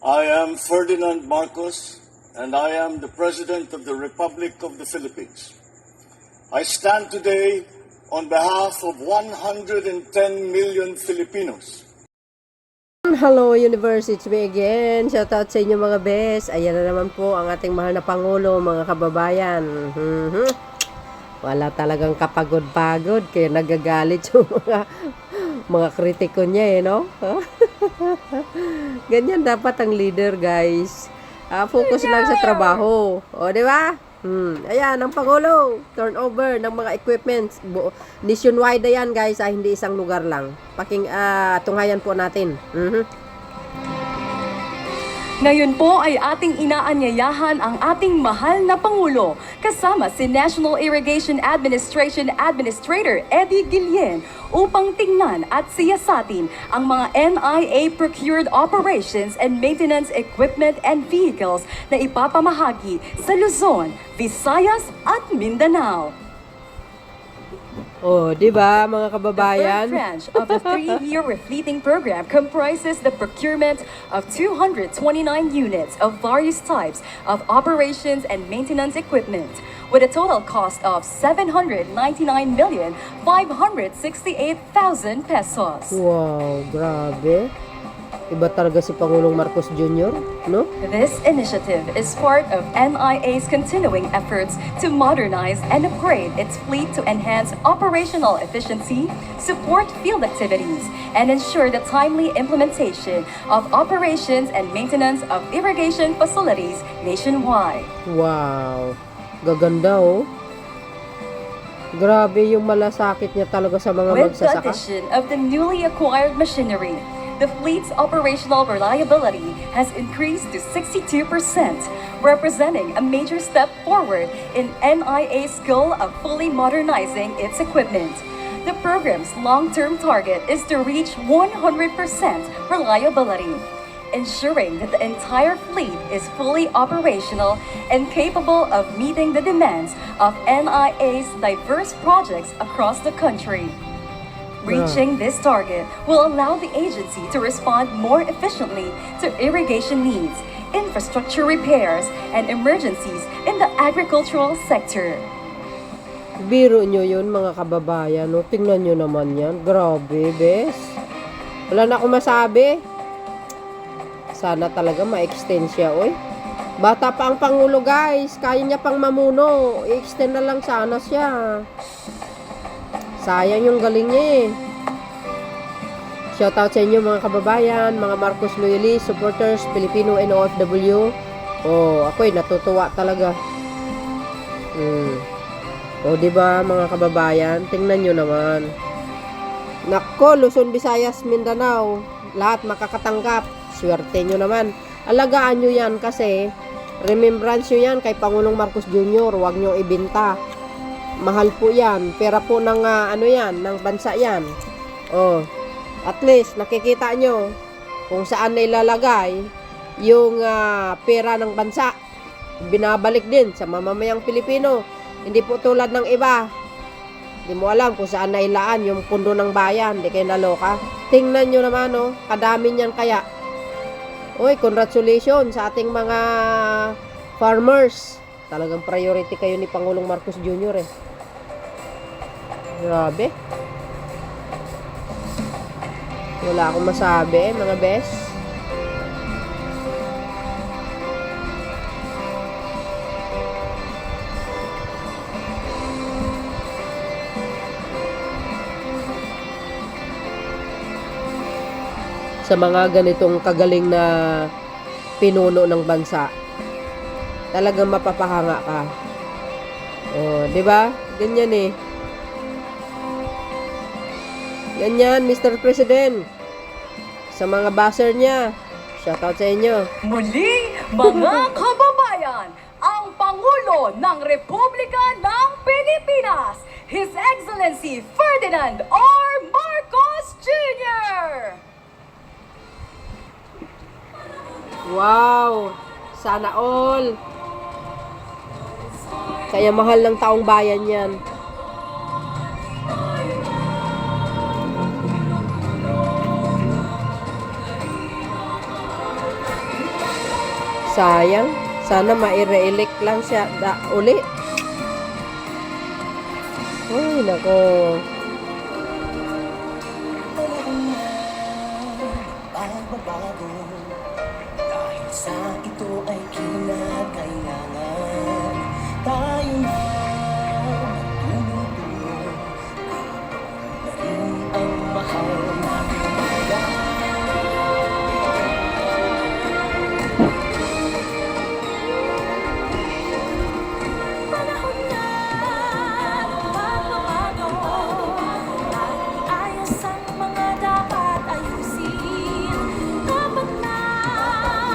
I am Ferdinand Marcos, and I am the President of the Republic of the Philippines. I stand today on behalf of 110 million Filipinos. Hello Universe, it's me again. Shoutout sa inyo mga bes. Ayan na naman po ang ating mahal na Pangulo, mga kababayan. Wala talagang kapagod-pagod, kaya nagagalit yung mga kritiko niya no? Ganyan dapat ang leader, guys. Focus lang sa trabaho. O, di ba? Ayan, ang Pangulo, turnover ng mga equipments. Nationwide yan, guys. Hindi isang lugar lang. Tunghayan po natin. Ngayon po ay ating inaanyayahan ang ating mahal na Pangulo kasama si National Irrigation Administration Administrator Eddie Guillen upang tingnan at siyasatin ang mga NIA-procured operations and maintenance equipment and vehicles na ipapamahagi sa Luzon, Visayas at Mindanao. Oh, di ba mga The kababayan? third tranche of the 3-year refleeting program comprises the procurement of 229 units of various types of operations and maintenance equipment, with a total cost of 799,568,000 pesos. Wow, grabe. Iba talaga si Pangulong Marcos Jr., no? This initiative is part of NIA's continuing efforts to modernize and upgrade its fleet to enhance operational efficiency, support field activities, and ensure the timely implementation of operations and maintenance of irrigation facilities nationwide. Wow. Gaganda, oh. Grabe yung malasakit niya talaga sa mga With the magsasaka. addition of the newly acquired machinery, the fleet's operational reliability has increased to 62%, representing a major step forward in NIA's goal of fully modernizing its equipment. The program's long-term target is to reach 100% reliability, ensuring that the entire fleet is fully operational and capable of meeting the demands of NIA's diverse projects across the country. Reaching this target will allow the agency to respond more efficiently to irrigation needs, infrastructure repairs, and emergencies in the agricultural sector. Biro nyo yun, mga kababayan, no? Tingnan nyo naman yan. Grabe, bes. Wala na akong masabi. Sana talaga ma-extend siya, oy. Bata pa ang Pangulo, guys. Kaya niya pang mamuno. I-extend na lang sana siya. Sayang yung galing niya eh. Shoutout sa inyo mga kababayan, mga Marcos Loyalist, supporters, Filipino and OFW. Oh, ako'y natutuwa talaga. O, diba mga kababayan? Tingnan nyo naman. Nako, Luzon, Visayas, Mindanao. Lahat makakatanggap. Swerte nyo naman. Alagaan nyo yan kasi remembrance nyo yan kay Pangulong Marcos Jr. Huwag nyo ibinta. Mahal po yan. Pera po ng ng bansa yan. Oh, at least nakikita nyo kung saan nailalagay yung pera ng bansa. Binabalik din sa mamamayang Pilipino. Hindi po tulad ng iba. Hindi mo alam kung saan nailaan yung pundo ng bayan. Hindi kayo naloka. Tingnan nyo naman, oh, kadami niyan kaya. Uy, congratulations sa ating mga farmers. Talagang priority kayo ni Pangulong Marcos Jr. eh. Grabe. Wala akong masabi, mga bes. Sa mga ganitong kagaling na pinuno ng bansa, talagang mapapahanga ka. Oh, 'di ba? Ganyan eh. Ganyan, Mr. President. Sa mga buzzer niya, shoutout sa inyo. Muli, mga kababayan, ang Pangulo ng Republika ng Pilipinas, His Excellency Ferdinand R. Marcos Jr. Wow! Sana all! Kaya mahal ng taong bayan yan. Sayang. Sana ma-re-elect lang siya uli. Ay, nako. Pagbabago dahil sa ito ay kinakailangan tayo na magtulong-tulong na rin ang mahal natin bayan. Panahon na magbabago at iayos ang mga dapat ayusin. Dapat na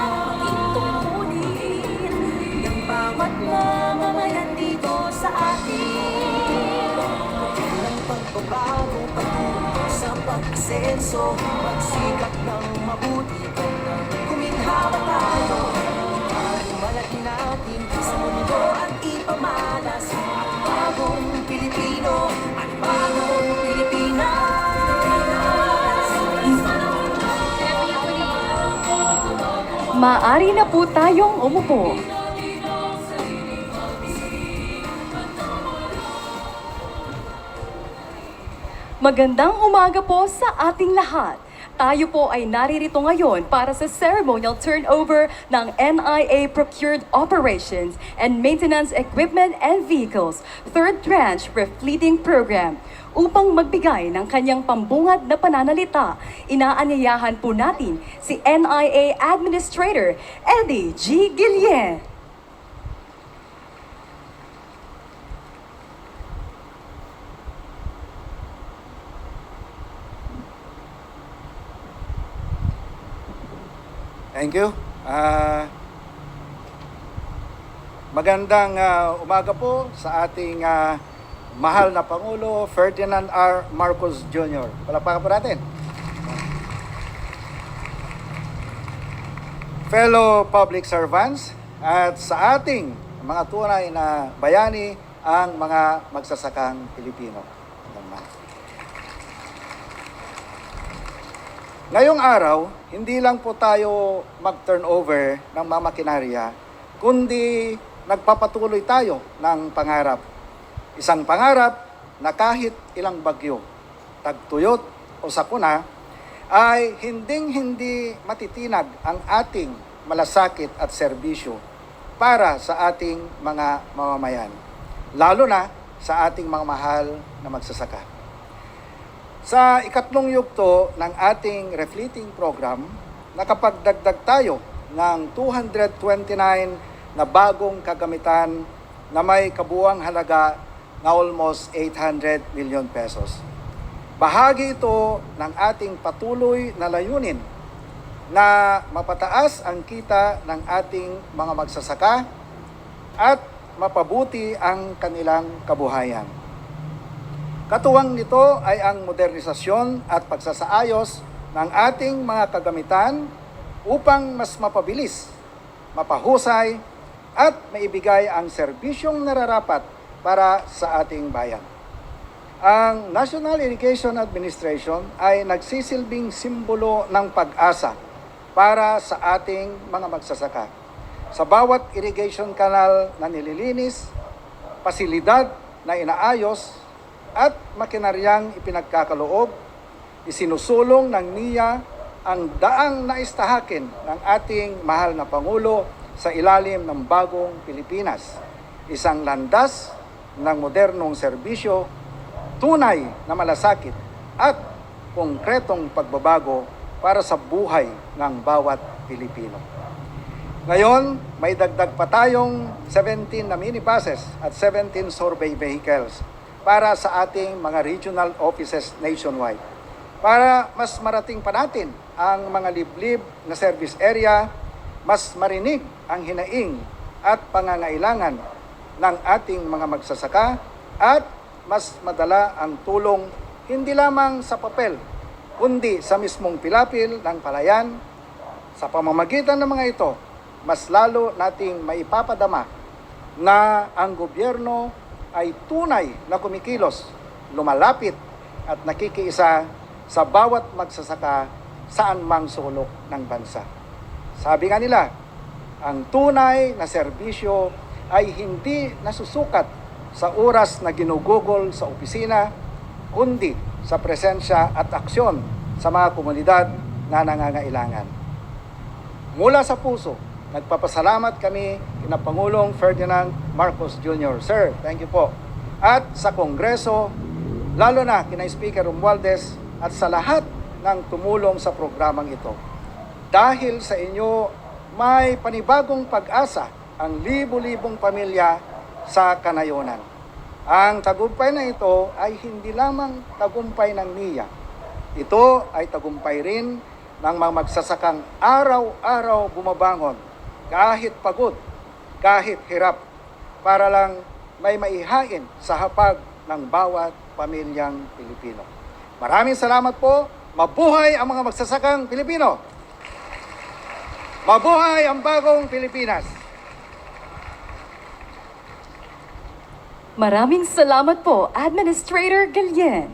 maging tungkulin ng bawat mamamayan dito sa atin. Ang pagbabago patungo sa pag-asenso, magsikap ng mabuti kung kuminhawa tayo. Malaki natin sa mundo at ipamalas ang bagong Pilipino at bagong Pilipinas. Maaari na po tayong umupo. Magandang umaga po sa ating lahat. Tayo po ay naririto ngayon para sa ceremonial turnover ng NIA Procured Operations and Maintenance Equipment and Vehicles, Third Tranche Refleeting Program. Upang magbigay ng kanyang pambungad na pananalita, inaanyayahan po natin si NIA Administrator Eddie G. Guillen. Thank you. Magandang umaga po sa ating mahal na Pangulo, Ferdinand R. Marcos Jr. Palakpakan po natin. Fellow public servants at sa ating mga tunay na bayani, ang mga magsasakang Pilipino. Ngayong araw, hindi lang po tayo mag-turnover ng mga makinarya, kundi nagpapatuloy tayo ng pangarap. Isang pangarap na kahit ilang bagyo, tagtuyot o sakuna, ay hinding-hindi matitinag ang ating malasakit at serbisyo para sa ating mga mamamayan, lalo na sa ating mga mahal na magsasaka. Sa ikatlong yugto ng ating refleeting program, nakapagdagdag tayo ng 229 na bagong kagamitan na may kabuuang halaga na almost 800 million pesos. Bahagi ito ng ating patuloy na layunin na mapataas ang kita ng ating mga magsasaka at mapabuti ang kanilang kabuhayan. Katuwang nito ay ang modernisasyon at pagsasaayos ng ating mga kagamitan upang mas mapabilis, mapahusay at maibigay ang serbisyong nararapat para sa ating bayan. Ang National Irrigation Administration ay nagsisilbing simbolo ng pag-asa para sa ating mga magsasaka. Sa bawat irrigation canal na nililinis, pasilidad na inaayos, at makinaryang ipinagkakaloob, isinusulong ng NIA ang daang naistahakin ng ating mahal na Pangulo sa ilalim ng bagong Pilipinas. Isang landas ng modernong serbisyo, tunay na malasakit at konkretong pagbabago para sa buhay ng bawat Pilipino. Ngayon, may dagdag pa tayong 17 na minibuses at 17 survey vehicles para sa ating mga regional offices nationwide. Para mas marating pa natin ang mga liblib na service area, mas marinig ang hinaing at pangangailangan ng ating mga magsasaka at mas madala ang tulong hindi lamang sa papel, kundi sa mismong pilapil ng palayan. Sa pamamagitan ng mga ito, mas lalo nating maipapadama na ang gobyerno ay tunay na kumikilos, lumalapit at nakikiisa sa bawat magsasaka saan mang sulok ng bansa. Sabi nga nila, Ang tunay na serbisyo ay hindi nasusukat sa oras na ginugugol sa opisina, kundi sa presensya at aksyon sa mga komunidad na nangangailangan. Mula sa puso, nagpapasalamat kami kina Pangulong Ferdinand Marcos Jr. Sir, thank you po. At sa Kongreso, lalo na kina Speaker Romualdez at sa lahat ng tumulong sa programang ito. Dahil sa inyo, may panibagong pag-asa ang libu-libong pamilya sa Kanayonan. Ang tagumpay na ito ay hindi lamang tagumpay ng NIA. Ito ay tagumpay rin ng mga magsasakang araw-araw bumabangon, kahit pagod, kahit hirap, para lang may maihain sa hapag ng bawat pamilyang Pilipino. Maraming salamat po. Mabuhay ang mga magsasakang Pilipino! Mabuhay ang bagong Pilipinas! Maraming salamat po, Administrator Guillen.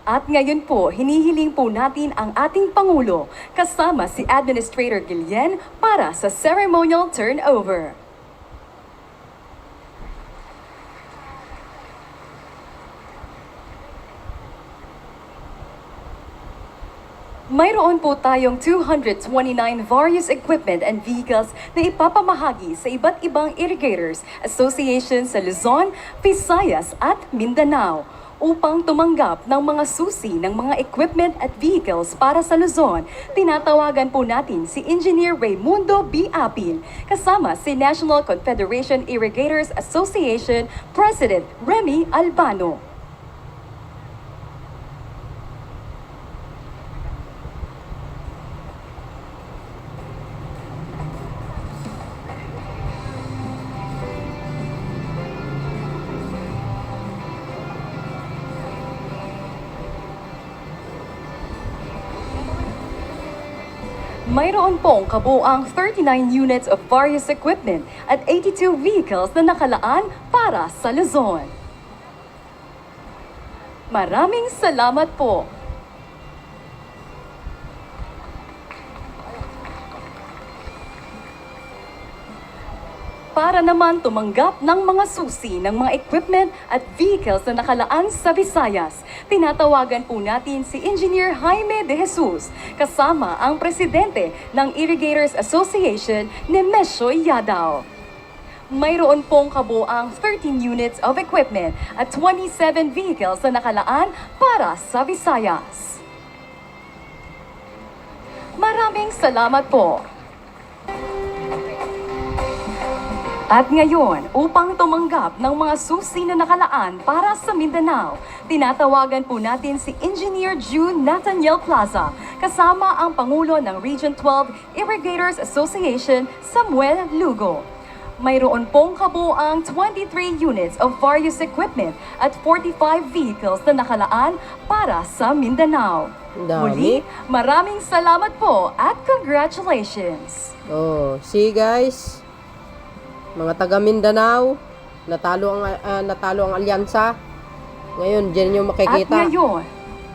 At ngayon po, hinihiling po natin ang ating Pangulo kasama si Administrator Guillen para sa ceremonial turnover. Mayroon po tayong 229 various equipment and vehicles na ipapamahagi sa iba't ibang irrigators association sa Luzon, Visayas at Mindanao upang tumanggap ng mga susi ng mga equipment at vehicles para sa Luzon. Tinatawagan po natin si Engineer Raimundo B. Apil kasama si National Confederation Irrigators Association President Remy Albano. Mayroon pong kabuang 39 units of various equipment at 82 vehicles na nakalaan para sa Luzon. Maraming salamat po. Para naman tumanggap ng mga susi ng mga equipment at vehicles na nakalaan sa Visayas, tinatawagan po natin si Engineer Jaime De Jesus kasama ang presidente ng Irrigators Association, Nemesio Yadaw. Mayroon pong kabuang 13 units of equipment at 27 vehicles na nakalaan para sa Visayas. Maraming salamat po. At ngayon, upang tumanggap ng mga susi na nakalaan para sa Mindanao, tinatawagan po natin si Engineer June Nathaniel Plaza, kasama ang Pangulo ng Region 12 Irrigators Association, Samuel Lugo. Mayroon pong kabuang 23 units of various equipment at 45 vehicles na nakalaan para sa Mindanao. Muli, maraming salamat po at congratulations! Oh, see guys, mga taga Mindanao, natalo ang alyansa. Ngayon, diyan nyo makikita. At ngayon,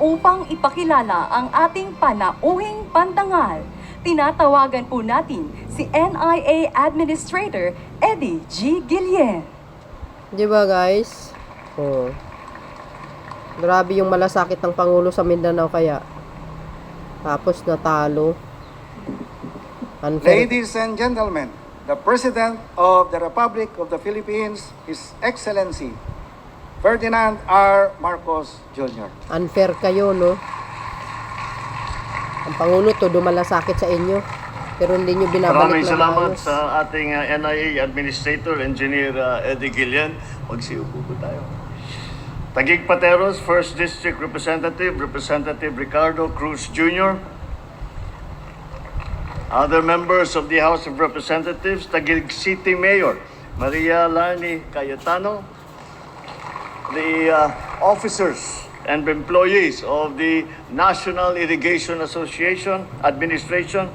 upang ipakilala ang ating panauhing pandangal, tinatawagan po natin si NIA Administrator Eddie G. Guillen. Di ba guys? Oh. Grabe yung malasakit ng Pangulo sa Mindanao kaya. Tapos natalo. Unfair. Ladies and gentlemen, the President of the Republic of the Philippines, His Excellency Ferdinand R. Marcos Jr. Unfair kayo, no? Ang Pangulo to dumalasakit sa inyo. Pero hindi nyo binabalik Maraming na salamat maayos. sa ating NIA Administrator, Engineer Eddie Guillen. Magsiupo po tayo. Taguig Pateros, 1st District Representative, Representative Ricardo Cruz Jr. Other members of the House of Representatives, Taguig City Mayor, Maria Lani Cayetano. The officers and employees of the National Irrigation Association Administration,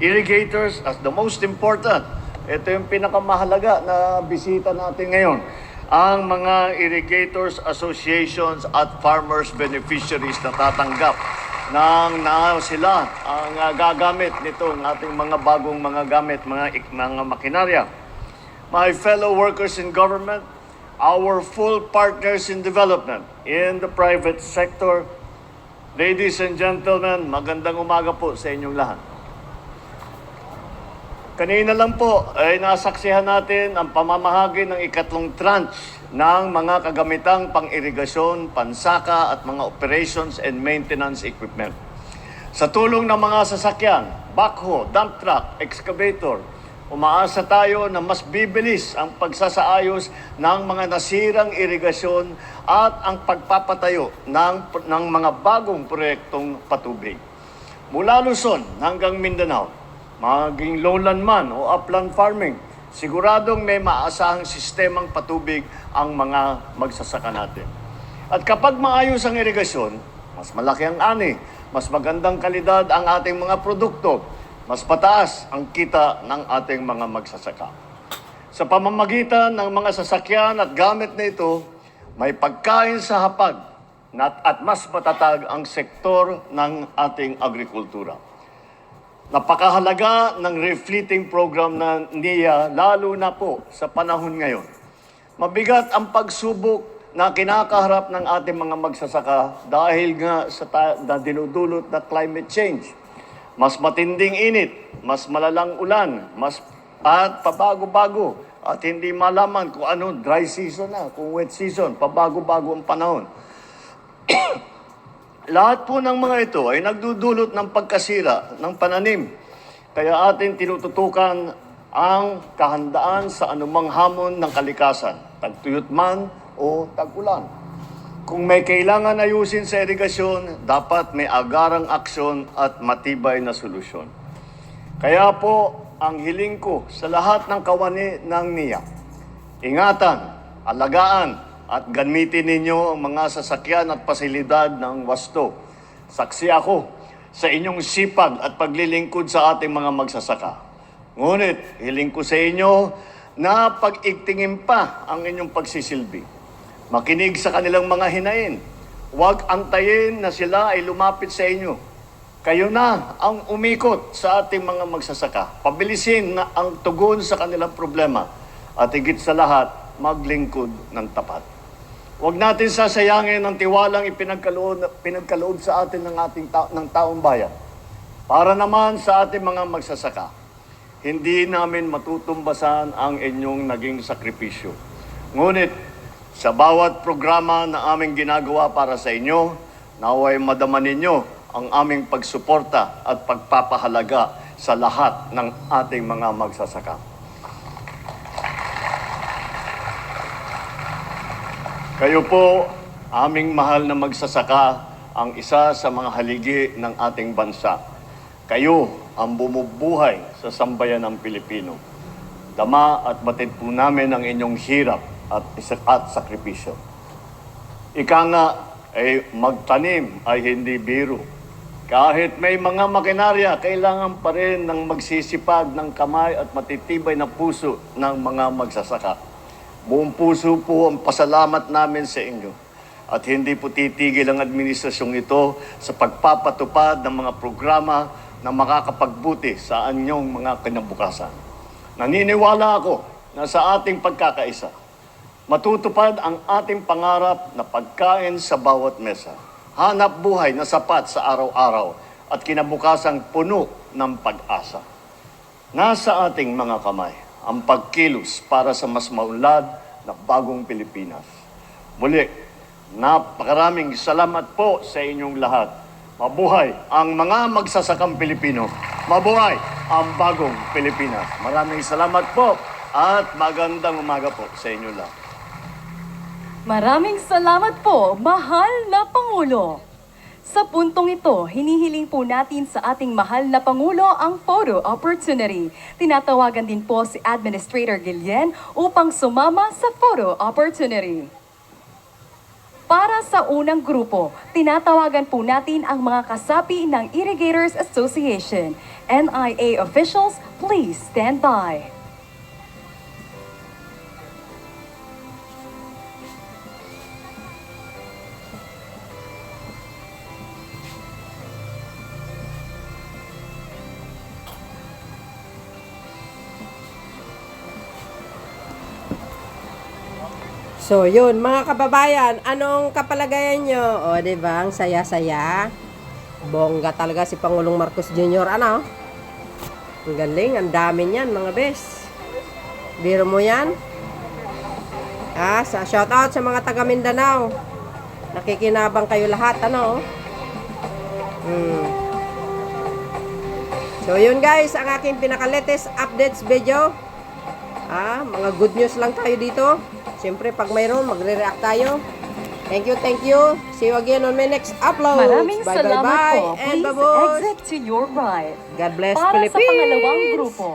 irrigators as the most important. Ito yung pinakamahalaga na bisita natin ngayon. Ang mga irrigators associations at farmers beneficiaries na tatanggap na sila ang gagamit nitong ating mga bagong mga gamit, mga makinarya. My fellow workers in government, our full partners in development, in the private sector, ladies and gentlemen, magandang umaga po sa inyong lahat. Kanina lang po ay nasaksihan natin ang pamamahagi ng ikatlong tranche ng mga kagamitang pang-irigasyon, pansaka at mga operations and maintenance equipment. Sa tulong ng mga sasakyan, backhoe, dump truck, excavator, umaasa tayo na mas bibilis ang pagsasaayos ng mga nasirang irigasyon at ang pagpapatayo ng mga bagong proyektong patubig. Mula Luzon hanggang Mindanao, maging lowland man o upland farming, siguradong may maasahang sistemang patubig ang mga magsasaka natin. At kapag maayos ang irigasyon, mas malaki ang ani, mas magandang kalidad ang ating mga produkto, mas pataas ang kita ng ating mga magsasaka. Sa pamamagitan ng mga sasakyan at gamit na ito, may pagkain sa hapag at mas matatag ang sektor ng ating agrikultura. Napakahalaga ng refleeting program na NIA, lalo na po sa panahon ngayon. Mabigat ang pagsubok na kinakaharap ng ating mga magsasaka dahil nga na dinudulot na climate change. Mas matinding init, mas malalang ulan, at pabago-bago. At hindi malaman kung ano, dry season na, kung wet season, pabago-bago ang panahon. Lahat po ng mga ito ay nagdudulot ng pagkasira ng pananim. Kaya atin tinututukan ang kahandaan sa anumang hamon ng kalikasan, tagtuyot man o tag-ulan. Kung may kailangan ayusin sa irigasyon, dapat may agarang aksyon at matibay na solusyon. Kaya po, ang hiling ko sa lahat ng kawani ng NIA, ingatan, alagaan, at gamitin ninyo ang mga sasakyan at pasilidad ng wasto. Saksi ako sa inyong sipag at paglilingkod sa ating mga magsasaka. Ngunit, hiling ko sa inyo na pag-igtingin pa ang inyong pagsisilbi. Makinig sa kanilang mga hinain. Huwag antayin na sila ay lumapit sa inyo. Kayo na ang umikot sa ating mga magsasaka. Pabilisin na ang tugon sa kanilang problema. At higit sa lahat, maglingkod ng tapat. Huwag natin sasayangin ang tiwalang pinagkaloob sa atin ng taong bayan. Para naman sa ating mga magsasaka, hindi namin matutumbasan ang inyong naging sakripisyo. Ngunit, sa bawat programa na aming ginagawa para sa inyo, naway madama ninyo ang aming pagsuporta at pagpapahalaga sa lahat ng ating mga magsasaka. Kayo po, aming mahal na magsasaka, ang isa sa mga haligi ng ating bansa. Kayo ang bumubuhay sa sambayan ng Pilipino. Dama at batid po namin ang inyong hirap at sakripisyo. Ika nga, magtanim ay hindi biro. Kahit may mga makinarya, kailangan pa rin ng magsisipag ng kamay at matitibay na puso ng mga magsasaka. Buong puso po ang pasalamat namin sa inyo. At hindi po titigil ang administrasyong ito sa pagpapatupad ng mga programa na makakapagbuti sa anyong mga kinabukasan. Naniniwala ako na sa ating pagkakaisa, matutupad ang ating pangarap na pagkain sa bawat mesa, hanap buhay na sapat sa araw-araw at kinabukasang puno ng pag-asa. Nasa ating mga kamay ang pagkilos para sa mas maunlad na bagong Pilipinas. Muli, napakaraming salamat po sa inyong lahat. Mabuhay ang mga magsasakang Pilipino. Mabuhay ang bagong Pilipinas. Maraming salamat po at magandang umaga po sa inyo lahat. Maraming salamat po, mahal na Pangulo. Sa puntong ito, hinihiling po natin sa ating mahal na Pangulo ang photo opportunity. Tinatawagan din po si Administrator Guillen upang sumama sa photo opportunity. Para sa unang grupo, tinatawagan po natin ang mga kasapi ng Irrigators Association. NIA officials, please stand by. So, yun, mga kababayan, anong kapalagayan nyo? O, diba, ang saya-saya. Bongga talaga si Pangulong Marcos Jr. Ano? Ang galing, ang dami niyan, mga bes. Biro mo yan? Shout out sa mga taga Mindanao. Nakikinabang kayo lahat, ano? So, yun guys, ang aking pinaka-latest updates video. Mga good news lang tayo dito. Siyempre, pag mayroon, magre-react tayo. Thank you, thank you. See you again on my next upload. Maraming Bye, bye, salamat bye. po. And Please babush. exit to your right. God bless Para sa Philippines. pangalawang grupo,